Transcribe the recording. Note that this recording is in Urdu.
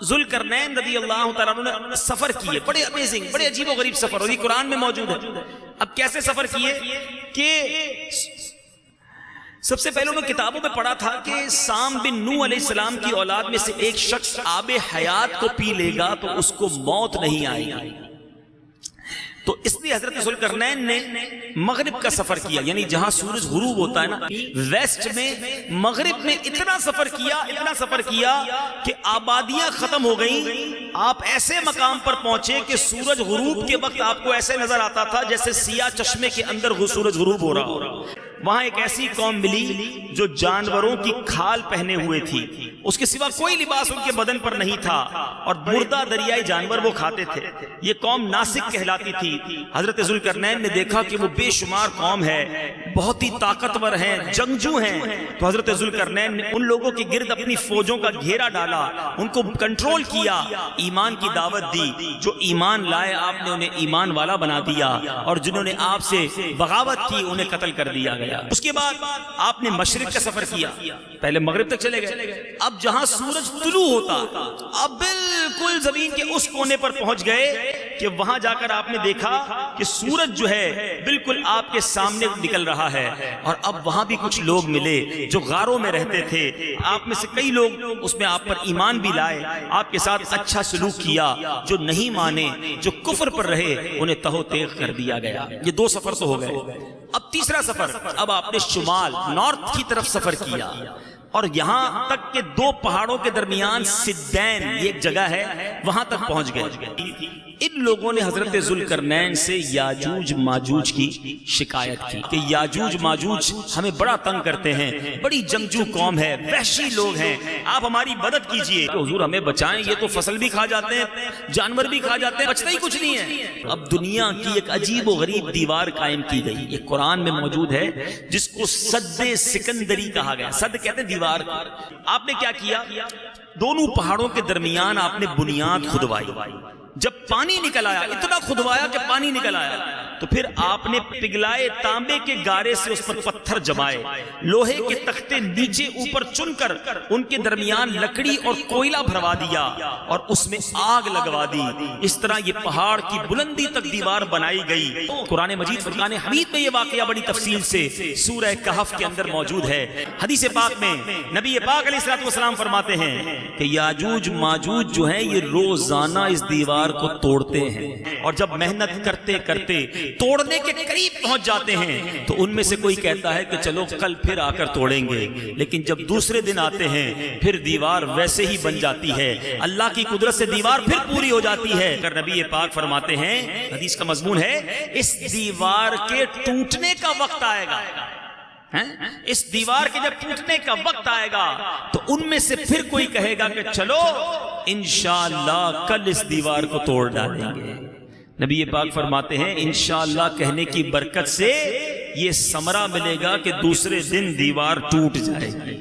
ذوالقرنین رضی اللہ تعالیٰ عنہ نے سفر کیے، بڑے امیزنگ، بڑے عجیب و غریب سفر، اور یہ قرآن میں موجود ہے۔ اب کیسے سفر کیے کہ سب سے پہلے انہوں نے کتابوں میں پڑھا تھا کہ سام بن نوح علیہ السلام کی اولاد میں سے ایک شخص آب حیات کو پی لے گا تو اس کو موت نہیں آئے گی، تو اس لیے حضرت ذوالقرنین نے مغرب کا سفر کیا، یعنی جہاں سورج غروب ہوتا ہے نا ویسٹ میں، مغرب میں اتنا سفر کیا کہ آبادیاں ختم ہو گئیں۔ آپ ایسے مقام پر پہنچے کہ سورج غروب کے وقت آپ کو ایسے نظر آتا تھا جیسے سیاہ چشمے کے اندر سورج غروب ہو رہا ہو۔ وہاں ایک ایسی قوم ملی جو جانوروں کی کھال پہنے ہوئے تھی، اس کے سوا کوئی لباس ان کے بدن پر نہیں تھا، اور مردہ دریائی جانور وہ کھاتے تھے۔ یہ قوم ناسک کہلاتی تھی۔ حضرت ذوالقرنین نے دیکھا کہ وہ بے شمار قوم ہے، بہت ہی طاقتور ہیں، جنگجو ہیں، تو حضرت ذوالقرنین نے ان لوگوں کے گرد اپنی فوجوں کا گھیرا ڈالا، ان کو کنٹرول کیا، ایمان کی دعوت دی۔ جو ایمان لائے آپ نے انہیں ایمان والا بنا دیا، اور جنہوں نے آپ سے بغاوت کی انہیں قتل کر دیا گیا۔ اس کے بعد آپ نے مشرق کا سفر کیا، پہلے مغرب تک چلے گئے، اب جہاں سورج طلوع ہوتا اب بالکل زمین کے اس کونے پر پہنچ گئے کہ وہاں جا کر آپ نے دیکھا کہ سورج جو ہے بالکل آپ کے سامنے نکل رہا ہے، اور اب وہاں بھی کچھ لوگ ملے جو غاروں میں رہتے تھے، آپ میں سے کئی لوگ اس میں آپ پر ایمان بھی لائے، آپ کے ساتھ اچھا سلوک کیا، جو نہیں مانے، جو کفر پر رہے، انہیں تہو تیغ کر دیا گیا۔ یہ دو سفر تو ہو گئے، اب تیسرا سفر، اب آپ نے شمال نارتھ کی طرف سفر کیا، اور یہاں تک کہ دو پہاڑوں کے درمیان سدین یہ ایک جگہ ہے، وہاں تک پہنچ گئے۔ ان لوگوں نے حضرت ذوالقرنین سے یاجوج ماجوج کی شکایت کی کہ یاجوج ماجوج ہمیں بڑا تنگ کرتے ہیں، بڑی جنگجو قوم ہے، وحشی لوگ ہیں، آپ ہماری مدد کیجئے، تو حضور ہمیں بچائیں، یہ تو فصل بھی کھا جاتے ہیں، جانور بھی کھا جاتے ہیں، بچتا ہی کچھ نہیں ہے۔ اب دنیا کی ایک عجیب و غریب دیوار قائم کی گئی، یہ قرآن میں موجود ہے، جس کو سد سکندری کہا گیا۔ سد کہتے ہیں دیوار۔ آپ نے کیا کیا؟ دونوں پہاڑوں کے درمیان آپ نے بنیاد کھدوائی، جب پانی نکل آیا، اتنا کھدوایا کہ پانی نکل آیا، تو پھر آپ نے پگھلائے تانبے کے گارے سے اس پر پتھر جمائے، لوہے کے تختے نیچے اوپر چن کر ان کے درمیان لکڑی اور کوئلہ بھروا دیا، اور اس میں آگ لگوا دی۔ اس طرح یہ پہاڑ کی بلندی تک دیوار بنائی گئی۔ قرآن مجید فرقان حمید میں یہ واقعہ بڑی تفصیل سے سورہ کہف کے اندر موجود ہے۔ حدیث پاک میں نبی پاک علیہ الصلوۃ والسلام فرماتے ہیں کہ یاجوج ماجوج جو ہیں یہ روزانہ اس دیوار کو توڑتے ہیں، اور جب محنت کرتے کرتے توڑنے کے قریب پہنچ جاتے ہیں تو ان میں سے کوئی کہتا ہے کہ چلو کل پھر آ کر توڑیں گے، لیکن جب دوسرے دن آتے ہیں پھر دیوار ویسے ہی بن جاتی ہے، اللہ کی قدرت سے دیوار پھر پوری ہو جاتی ہے۔ اگر نبی پاک فرماتے ہیں، حدیث کا مضمون ہے، اس دیوار کے ٹوٹنے کا وقت آئے گا، اس دیوار کے جب ٹوٹنے کا وقت آئے گا تو ان میں سے پھر کوئی کہے گا کہ چلو انشاءاللہ کل اس دیوار کو توڑ ڈالیں گے۔ نبی پاک فرماتے ہیں انشاءاللہ کہنے کی برکت سے یہ ثمرہ ملے گا کہ دوسرے دن دیوار ٹوٹ جائے گی۔